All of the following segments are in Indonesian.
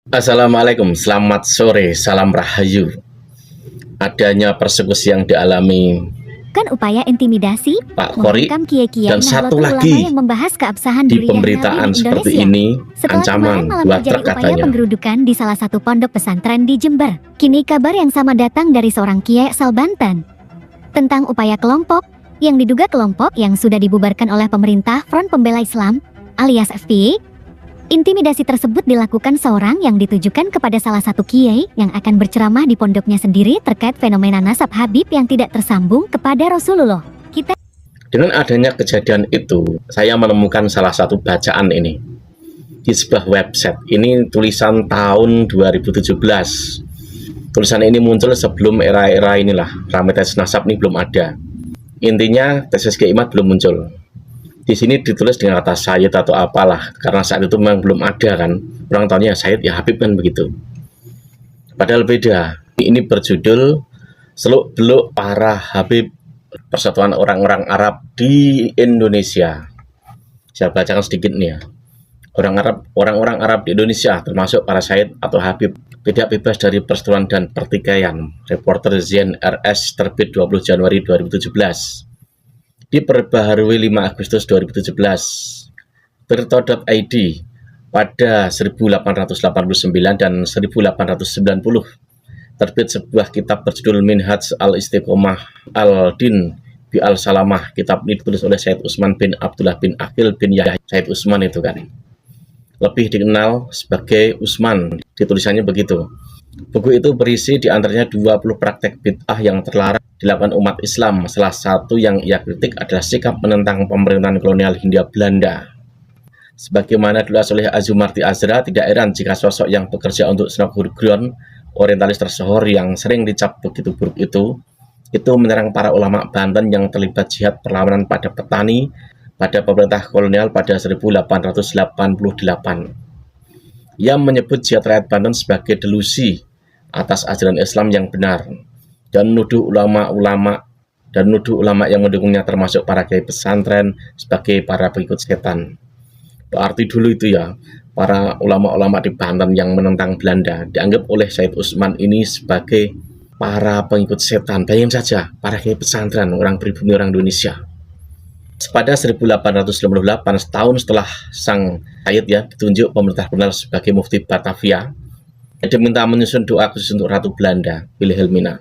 Assalamualaikum, selamat sore, salam rahayu. Adanya persekusi yang dialami Kan upaya intimidasi, Pak Khori membungkam kiai-kiai dan satu Nahdlatul Ulama lagi yang membahas keabsahan di durian Nabi pemberitaan di seperti Indonesia. ini, Setelah kemarin ancaman malam dua terjadi truk upaya katanya. penggerudukan di salah satu pondok pesantren di Jember, kini kabar yang sama datang dari seorang kiai asal Banten tentang upaya kelompok yang diduga kelompok yang sudah dibubarkan oleh pemerintah Front Pembela Islam alias FPI. Intimidasi tersebut dilakukan seorang yang ditujukan kepada salah satu kiai yang akan berceramah di pondoknya sendiri terkait fenomena nasab Habib yang tidak tersambung kepada Rasulullah. Dengan adanya kejadian itu, saya menemukan salah satu bacaan ini di sebuah website. Ini tulisan tahun 2017. Tulisan ini muncul sebelum era-era inilah, rame tesis nasab ini belum ada. Intinya tesis Kiai Imad belum muncul. Di sini ditulis dengan kata Sayyid atau apalah, karena saat itu memang belum ada kan. Orang tahunya Sayyid ya Habib kan begitu. Padahal beda. Ini berjudul Seluk-beluk para Habib Persatuan Orang-orang Arab di Indonesia. Saya bacakan sedikit nih ya. Orang-orang Arab di Indonesia termasuk para Sayyid atau Habib tidak bebas dari perseteruan dan pertikaian. Reporter Zain RS terbit 20 Januari 2017. Diperbaharui 5 Agustus 2017. Tirto.id pada 1889 dan 1890 terbit sebuah kitab berjudul Minhaj al-Istiqomah al-Din bi al-Salamah. Kitab ini ditulis oleh Said Utsman bin Abdullah bin Aqil bin Yahya. Said Utsman itu kan lebih dikenal sebagai Utsman, ditulisannya begitu. Buku itu berisi diantaranya 20 praktek bid'ah yang terlarang dilakukan umat Islam. Salah satu yang ia kritik adalah sikap menentang pemerintahan kolonial Hindia Belanda. Sebagaimana ditulis oleh Azumardi Azra, tidak heran jika sosok yang bekerja untuk Snapdragon, orientalis tersohor yang sering dicap begitu buruk itu menyerang para ulama Banten yang terlibat jihad perlawanan pada petani pada pemerintah kolonial pada 1888. Ia menyebut jihad rakyat Banten sebagai delusi atas ajaran Islam yang benar dan menuduh ulama yang mendukungnya termasuk para kiai pesantren sebagai para pengikut setan. Berarti dulu itu ya, para ulama-ulama di Banten yang menentang Belanda dianggap oleh Said Utsman ini sebagai para pengikut setan. Bayangin saja, para kiai pesantren, orang pribumi orang Indonesia. Pada 1898, setahun setelah sang Said ya ditunjuk pemerintah kolonial sebagai mufti Batavia, dia diminta menyusun doa khusus untuk Ratu Belanda, Wilhelmina.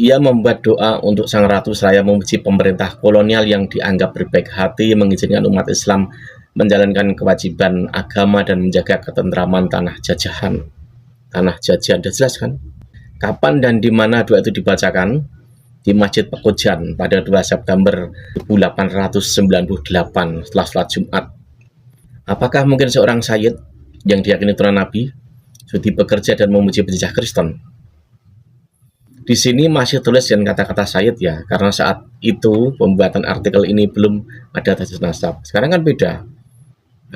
Ia membuat doa untuk sang ratu seraya memuji pemerintah kolonial yang dianggap berbaik hati mengizinkan umat Islam menjalankan kewajiban agama dan menjaga ketentraman tanah jajahan. Tanah jajahan, sudah jelas kan? Kapan dan di mana doa itu dibacakan? Di Masjid Pekojan pada 2 September 1898 setelah sholat Jumat. Apakah mungkin seorang Sayyid yang diyakini turunan Nabi sudi bekerja dan memuji penjajah Kristen? Di sini masih tulis dengan kata-kata Sayyid ya, karena saat itu pembuatan artikel ini belum ada tesis nasab. Sekarang kan beda.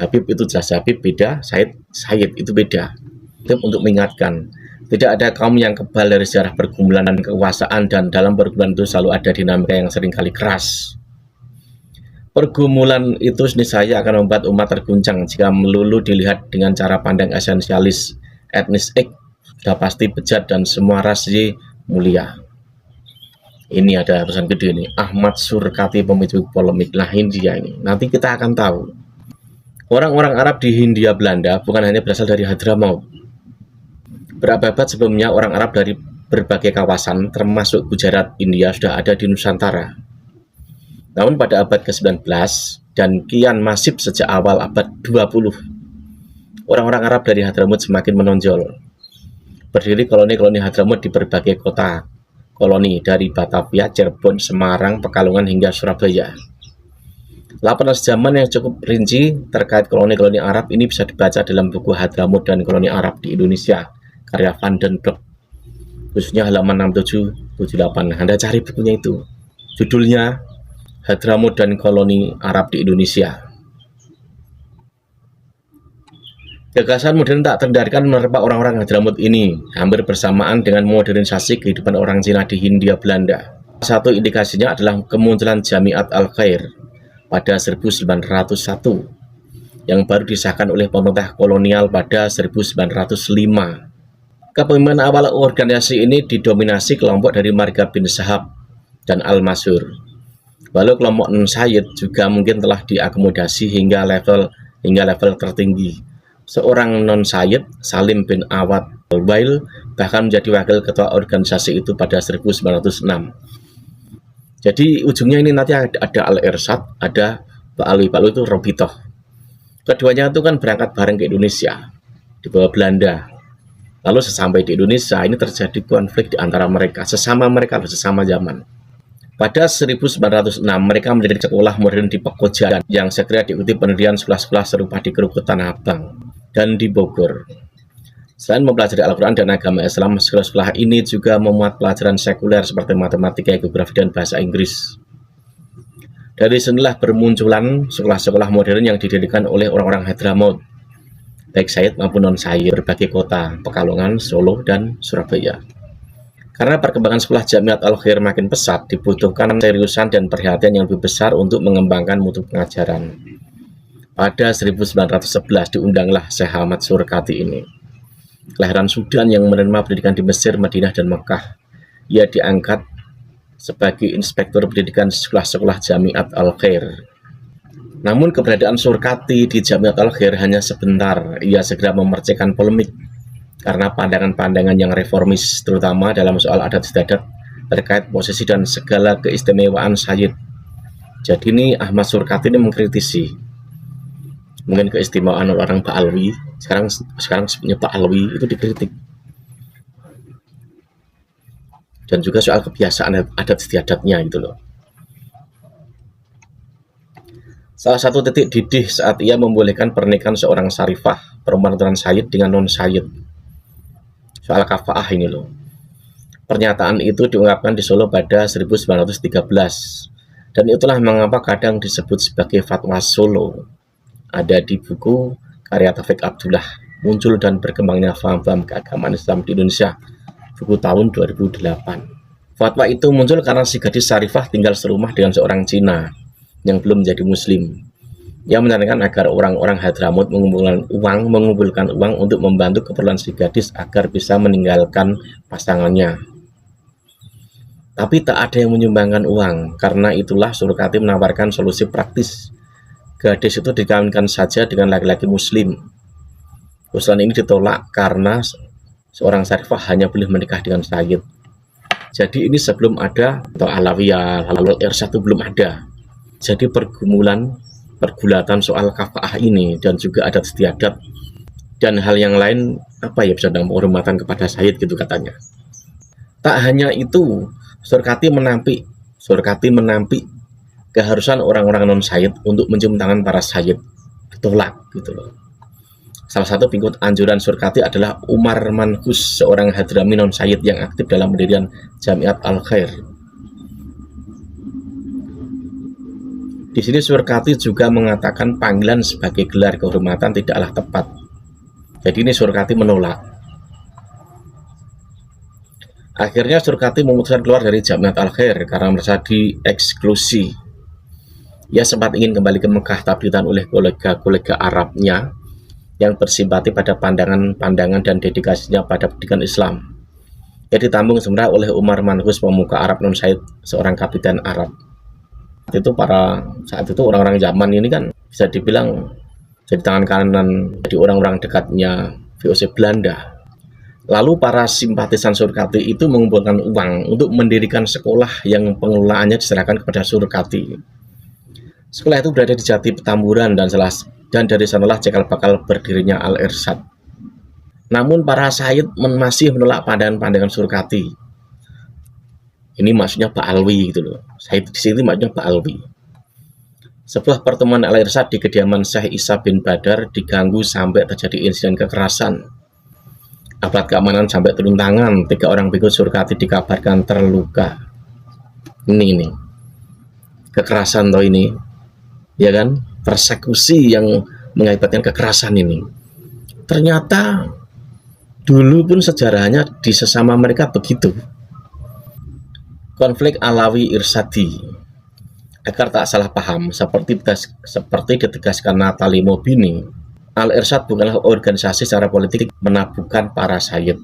Habib itu jelas Habib beda, Sayyid itu beda. Itu untuk mengingatkan, tidak ada kaum yang kebal dari sejarah pergumulan dan kekuasaan, dan dalam pergumulan itu selalu ada dinamika yang seringkali keras. Pergumulan itu niscaya akan membuat umat terguncang jika melulu dilihat dengan cara pandang esensialis, etnis sudah pasti bejat dan semua ras mulia. Ini ada pesan gede ini, Ahmad Surkati pemicu polemik. Nah ini dia ini, nanti kita akan tahu. Orang-orang Arab di Hindia Belanda bukan hanya berasal dari Hadramaut. Berabad-abad sebelumnya orang Arab dari berbagai kawasan termasuk Gujarat, India sudah ada di Nusantara. Namun pada abad ke-19 dan kian masif sejak awal abad 20, orang-orang Arab dari Hadramaut semakin menonjol. Berdiri koloni-koloni Hadramaut di berbagai kota koloni dari Batavia, Cirebon, Semarang, Pekalongan hingga Surabaya. Laporan sejaman yang cukup rinci terkait koloni-koloni Arab ini bisa dibaca dalam buku Hadramaut dan Koloni Arab di Indonesia karya Van den Broek, khususnya halaman 6778. Anda cari bukunya itu, judulnya Hadramaut dan Koloni Arab di Indonesia. Gagasan modern tak terhindarkan menerpa orang-orang Hadramaut ini hampir bersamaan dengan modernisasi kehidupan orang Cina di Hindia Belanda. Satu indikasinya adalah kemunculan Jamiat Al-Khair pada 1901. yang baru disahkan oleh pemerintah kolonial pada 1905. Kepemimpinan awal organisasi ini didominasi kelompok dari Marga bin Shahab dan Al-Masyhur. Walau kelompok non-Sayyid juga mungkin telah diakomodasi hingga level tertinggi. Seorang non-Sayyid, Salim bin Awad Al-Wail, bahkan menjadi wakil ketua organisasi itu pada 1906. Jadi ujungnya ini nanti ada Al-Irsyad, ada Ba'alwi. Ba'alwi itu Robitoh. Keduanya itu kan berangkat bareng ke Indonesia di bawah Belanda. Lalu sesampai di Indonesia ini terjadi konflik di antara mereka, sesama zaman. Pada 1906 mereka mendirikan sekolah modern di Pekojan yang segera diikuti pendirian sekolah-sekolah serupa di Krukut, Tanah Abang, dan di Bogor. Selain mempelajari Al-Quran dan agama Islam, sekolah-sekolah ini juga memuat pelajaran sekuler seperti matematika, geografi, dan bahasa Inggris. Dari sinilah bermunculan sekolah-sekolah modern yang didirikan oleh orang-orang Hadramaut, baik Sayyid maupun non-Sayyid, berbagai kota, Pekalongan, Solo, dan Surabaya. Karena perkembangan sekolah Jamiat Al-Khair makin pesat, dibutuhkan seriusan dan perhatian yang lebih besar untuk mengembangkan mutu pengajaran. Pada 1911 diundanglah Syekh Ahmad Surkati ini, kelahiran Sudan yang menerima pendidikan di Mesir, Madinah, dan Mekah. Ia diangkat sebagai inspektur pendidikan sekolah-sekolah Jamiat Al-Khair. Namun keberadaan Surkati di Jamiat Al-Khair hanya sebentar. Ia segera memercikan polemik karena pandangan-pandangan yang reformis, terutama dalam soal adat istiadat terkait posisi dan segala keistimewaan Sayyid. Jadi ini Ahmad Surkati ini mengkritisi mungkin keistimewaan orang Ba'alwi. Sekarang sebenarnya Ba'alwi itu dikritik, dan juga soal kebiasaan adat istiadatnya gitu loh. Salah satu titik didih saat ia membolehkan pernikahan seorang syarifah perempuan turunan Sayyid dengan non-Sayyid, soal kafaah ini loh. Pernyataan itu diungkapkan di Solo pada 1913, dan itulah mengapa kadang disebut sebagai fatwa Solo. Ada di buku karya Taufik Abdullah, Muncul dan Berkembangnya Faham-Faham Keagamaan Islam di Indonesia, buku tahun 2008. Fatwa itu muncul karena si gadis syarifah tinggal serumah dengan seorang Cina yang belum menjadi Muslim. Ia menyarankan agar orang-orang Hadramaut mengumpulkan uang untuk membantu keperluan si gadis agar bisa meninggalkan pasangannya. Tapi tak ada yang menyumbangkan uang. Karena itulah Surkati menawarkan solusi praktis. Gadis itu dikawinkan saja dengan laki-laki Muslim. Usulan ini ditolak karena seorang syarifah hanya boleh menikah dengan Sayyid. Jadi ini sebelum ada atau Alawiyah, lalu Irsyad itu belum ada. Jadi pergulatan soal kafaah ini dan juga adat istiadat dan hal yang lain bisa dalam penghormatan kepada Sayyid gitu katanya. Tak hanya itu, Surkati menampik keharusan orang-orang non-Sayyid untuk mencium tangan para Sayyid, ditolak gitu loh. Salah satu pengikut anjuran Surkati adalah Umar Manhus, seorang Hadrami non-Sayyid yang aktif dalam pendirian Jamiat Al-Khair. Di sini Surkati juga mengatakan panggilan sebagai gelar kehormatan tidaklah tepat. Jadi ini Surkati menolak. Akhirnya Surkati memutuskan keluar dari Jamiat Al-Khair karena merasa dieksklusi. Ia sempat ingin kembali ke Mekah, tapi ditahan oleh kolega-kolega Arabnya yang bersimpati pada pandangan-pandangan dan dedikasinya pada pendidikan Islam. Ia ditampung sementara oleh Umar Manhus, pemuka Arab non-Sayyid, seorang kapiten Arab. Saat itu orang-orang zaman ini kan bisa dibilang jadi tangan kanan, jadi orang-orang dekatnya VOC Belanda. Lalu para simpatisan Surkati itu mengumpulkan uang untuk mendirikan sekolah yang pengelolaannya diserahkan kepada Surkati. Sekolah itu berada di Jati Petamburan dan dari sanalah cikal bakal berdirinya Al-Irsyad. Namun para Sayyid masih menolak pandangan Surkati. Ini maksudnya Ba'alwi gitu loh. Sayyid di sini maksudnya Ba'alwi. Sebuah pertemuan Al-Irsyad di kediaman Syekh Isa bin Badar diganggu sampai terjadi insiden kekerasan. Aparat keamanan sampai turun tangan. 3 orang pengikut Surkati dikabarkan terluka. Ini kekerasan toh ini, ya kan? Persekusi yang mengakibatkan kekerasan ini. Ternyata dulu pun sejarahnya di sesama mereka begitu. Konflik Alawi Irsadi. Agar tak salah paham, seperti ditegaskan Natali Mobini, Al-Irsyad bukanlah organisasi secara politik menabuhkan para Sayyid.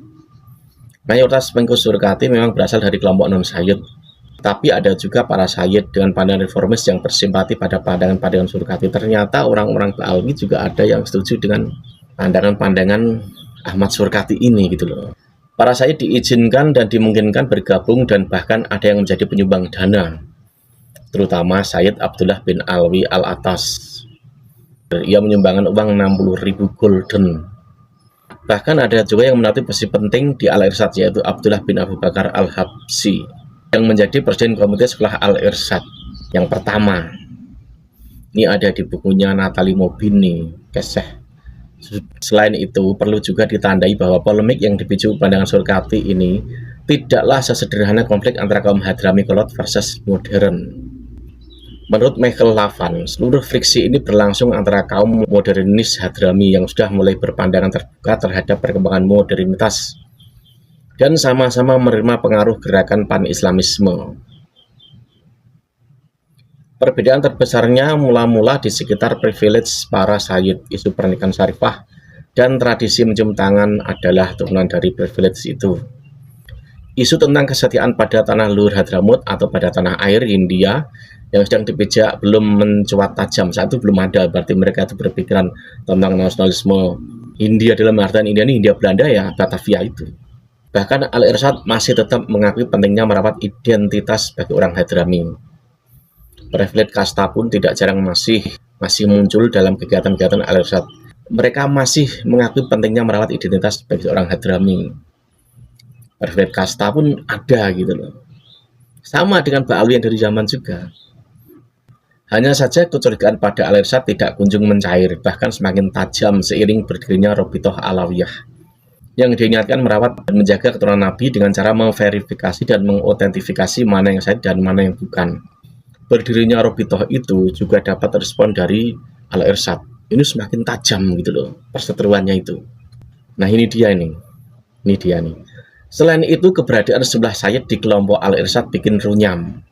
Mayoritas pengikut Surkati memang berasal dari kelompok non-Sayyid, tapi ada juga para Sayyid dengan pandangan reformis yang bersimpati pada pandangan-pandangan Surkati. Ternyata orang-orang Ba'alwi juga ada yang setuju dengan pandangan-pandangan Ahmad Surkati ini gitu loh. Para Sayyid diizinkan dan dimungkinkan bergabung dan bahkan ada yang menjadi penyumbang dana, terutama Sayyid Abdullah bin Alwi Al-Atas. Ia menyumbangkan uang 60.000 gulden. Bahkan ada juga yang menati posisi penting di Al-Irsyad, yaitu Abdullah bin Abu Bakar Al-Habsyi, yang menjadi presiden komite sekolah Al-Irsyad yang pertama. Ini ada di bukunya Natali Mobini, Keseh. Selain itu, perlu juga ditandai bahwa polemik yang dipicu pandangan Surkati ini tidaklah sesederhana konflik antara kaum Hadrami Kolot versus modern. Menurut Michael Lavan, seluruh friksi ini berlangsung antara kaum modernis Hadrami yang sudah mulai berpandangan terbuka terhadap perkembangan modernitas dan sama-sama menerima pengaruh gerakan pan-Islamisme. Perbedaan terbesarnya mula-mula di sekitar privilege para Sayyid. Isu pernikahan syarifah dan tradisi mencium tangan adalah turunan dari privilege itu. Isu tentang kesetiaan pada tanah luhur Hadramut atau pada tanah air India yang sedang dipijak belum mencuat tajam. Saat itu belum ada, berarti mereka itu berpikiran tentang nasionalisme India dalam artian India ini India Belanda ya, Batavia itu. Bahkan Al-Irsyad masih tetap mengakui pentingnya merawat identitas bagi orang Hadrami. Privilege kasta pun tidak jarang masih muncul dalam kegiatan-kegiatan Al-Irsyad. Mereka masih mengakui pentingnya merawat identitas bagi orang Hadrami. Privilege kasta pun ada gitu loh. Sama dengan Ba'alwi yang dari zaman juga. Hanya saja kecurigaan pada Al-Irsyad tidak kunjung mencair, bahkan semakin tajam seiring berdirinya Robitoh Alawiyah, yang diingatkan merawat dan menjaga keturunan Nabi dengan cara memverifikasi dan mengotentifikasi mana yang Sayyid dan mana yang bukan. Berdirinya Robitoh itu juga dapat respon dari Al-Irsyad. Ini semakin tajam gitu loh, perseteruannya itu. Nah ini dia nih. Selain itu, keberadaan sebelah Sayyid di kelompok Al-Irsyad bikin runyam.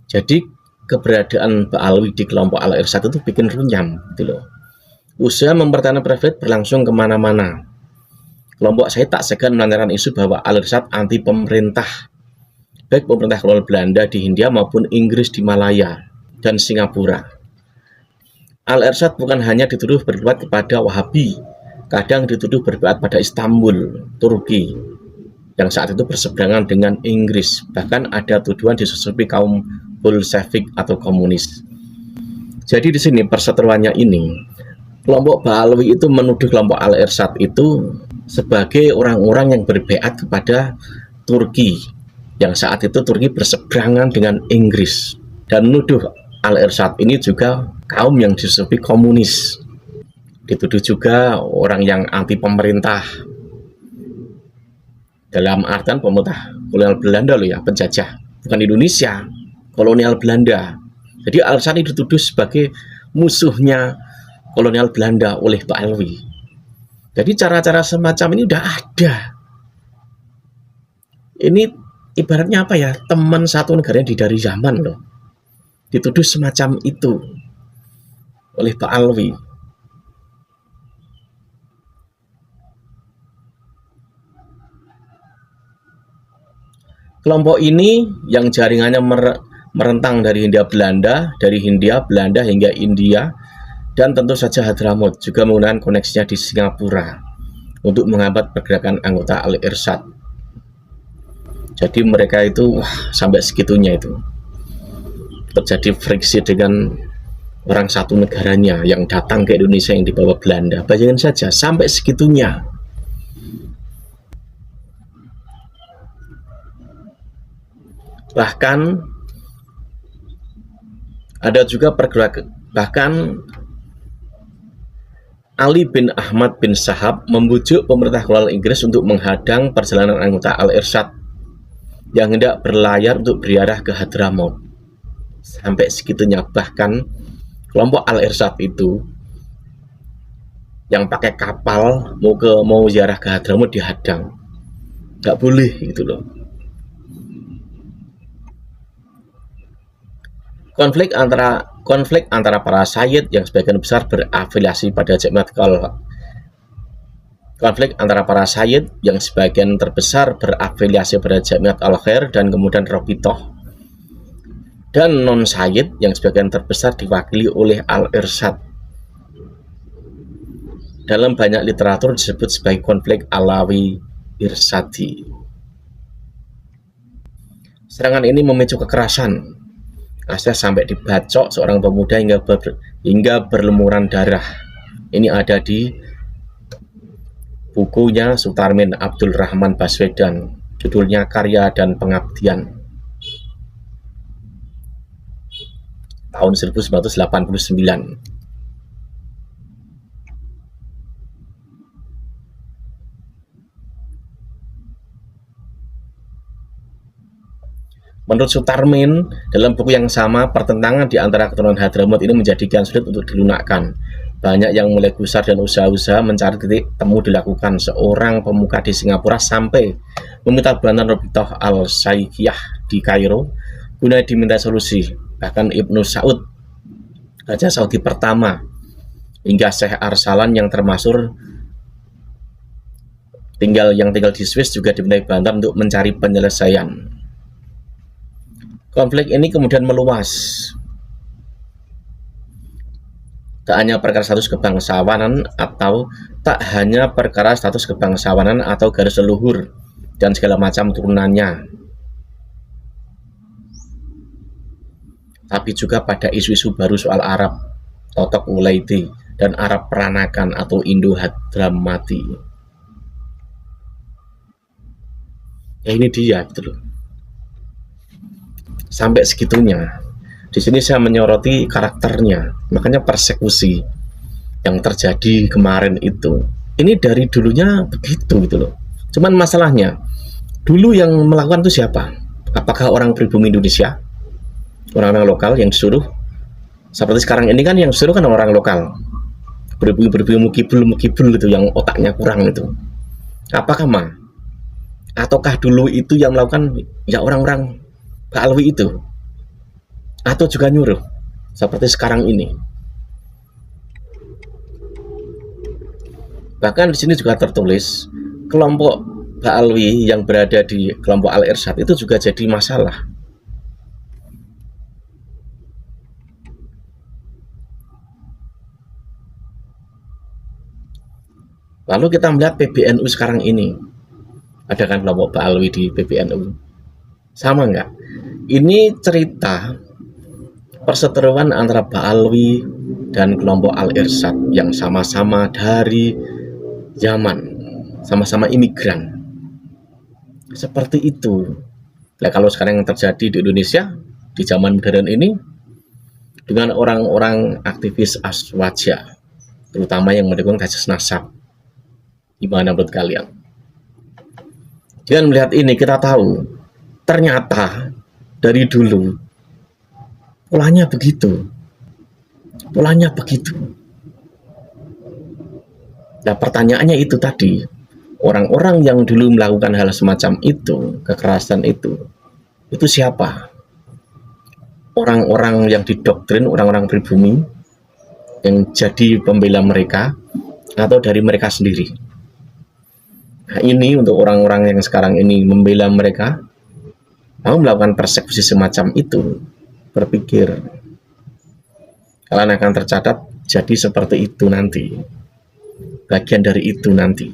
Jadi keberadaan Ba'alwi di kelompok Al-Irsyad itu bikin runyam gitu loh. Usaha mempertahankan privilege berlangsung kemana-mana. Kelompok Sayyid tak segan melancarkan isu bahwa Al-Irsyad anti pemerintah, baik pemerintah kolonial Belanda di Hindia maupun Inggris di Malaya dan Singapura. Al-Irsyad bukan hanya dituduh berbuat kepada Wahabi, kadang dituduh berbuat pada Istanbul, Turki, yang saat itu berseberangan dengan Inggris. Bahkan ada tuduhan disusupi kaum Bolshevik atau komunis. Jadi di sini perseteruannya ini, kelompok Ba'alwi itu menuduh kelompok Al-Irsyad itu sebagai orang-orang yang berbeat kepada Turki, yang saat itu Turki berseberangan dengan Inggris, dan menuduh Al-Irsyad ini juga kaum yang disusupi komunis. Dituduh juga orang yang anti pemerintah, dalam artian pemerintah kolonial Belanda loh ya, penjajah, bukan Indonesia, kolonial Belanda. Jadi Al-Irsyad dituduh sebagai musuhnya kolonial Belanda oleh Ba'alwi. Jadi cara-cara semacam ini udah ada. Ini ibaratnya apa ya, teman satu negara yang dari zaman loh, dituduh semacam itu oleh Ba'alwi. Kelompok ini yang jaringannya merentang dari Hindia Belanda hingga India, dan tentu saja Hadramut, juga menggunakan koneksinya di Singapura untuk menghambat pergerakan anggota Al-Irsyad. Jadi mereka itu sampai segitunya itu terjadi friksi dengan orang satu negaranya yang datang ke Indonesia yang dibawa Belanda. Bayangin saja sampai segitunya. Bahkan ada juga pergerakan, bahkan Ali bin Ahmad bin Sahab membujuk pemerintah kolonial Inggris untuk menghadang perjalanan anggota Al-Irsyad yang hendak berlayar untuk berarah ke Hadramut. Sampai segitunya, bahkan kelompok Al-Irsyad itu yang pakai kapal mau ziarah ke Hadramut dihadang, nggak boleh gitu loh. Konflik antara para sayyid yang sebagian besar berafiliasi pada Konflik antara para sayyid yang sebagian terbesar berafiliasi pada Jamiat Al-Khair dan kemudian Robitoh, dan non-sayyid yang sebagian terbesar diwakili oleh Al-Irsyad, dalam banyak literatur disebut sebagai konflik Alawi Irsadi. Serangan ini memicu kekerasan, Asia sampai dibacok seorang pemuda hingga berlumuran darah. Ini ada di bukunya Sutarmin Abdul Rahman Baswedan, judulnya Karya dan Pengabdian, tahun 1989. Menurut Sutarmin, dalam buku yang sama, pertentangan di antara keturunan Hadramut ini menjadikan sulit untuk dilunakkan. Banyak yang mulai gusar dan usaha-usaha mencari titik temu dilakukan. Seorang pemuka di Singapura sampai meminta bantuan Robitoh Al-Saikhiyah di Kairo guna diminta solusi. Bahkan Ibnu Saud, Raja Saudi pertama, hingga Syekh Arsalan yang tinggal di Swiss juga dimintai bantuan untuk mencari penyelesaian. Konflik ini kemudian meluas. Tak hanya perkara status kebangsawanan atau garis leluhur dan segala macam turunannya, tapi juga pada isu-isu baru soal Arab, Totok Ulaidi, dan Arab Peranakan atau Indo-Hadramati. Ya ini dia gitu loh. Sampai segitunya. Di sini saya menyoroti karakternya. Makanya persekusi yang terjadi kemarin itu, ini dari dulunya begitu gitu loh. Cuman masalahnya, dulu yang melakukan itu siapa? Apakah orang pribumi Indonesia? Orang-orang lokal yang disuruh? Seperti sekarang ini kan yang disuruh kan orang lokal. Pribumi mukibul itu yang otaknya kurang itu. Apakah ataukah dulu itu yang melakukan ya orang-orang Alwi itu, atau juga nyuruh seperti sekarang ini? Bahkan di sini juga tertulis kelompok Alwi yang berada di kelompok Al-Irsyad itu juga jadi masalah. Lalu kita melihat PBNU sekarang ini, ada kan kelompok Alwi di PBNU, sama nggak? Ini cerita perseteruan antara Ba'alwi dan kelompok Al-Irsyad yang sama-sama dari Yaman, sama-sama imigran. Seperti itu. Nah, kalau sekarang yang terjadi di Indonesia di zaman modern ini dengan orang-orang aktivis Aswaja, terutama yang mendukung kasus nasab, gimana menurut kalian? Dengan melihat ini kita tahu ternyata dari dulu polanya begitu. Nah, pertanyaannya itu tadi, orang-orang yang dulu melakukan hal semacam itu, kekerasan itu siapa? Orang-orang yang didoktrin, orang-orang pribumi yang jadi pembela mereka, atau dari mereka sendiri? Nah, ini untuk orang-orang yang sekarang ini membela mereka, mau melakukan persekusi semacam itu, berpikir kalian akan tercatat jadi seperti itu nanti, bagian dari itu nanti.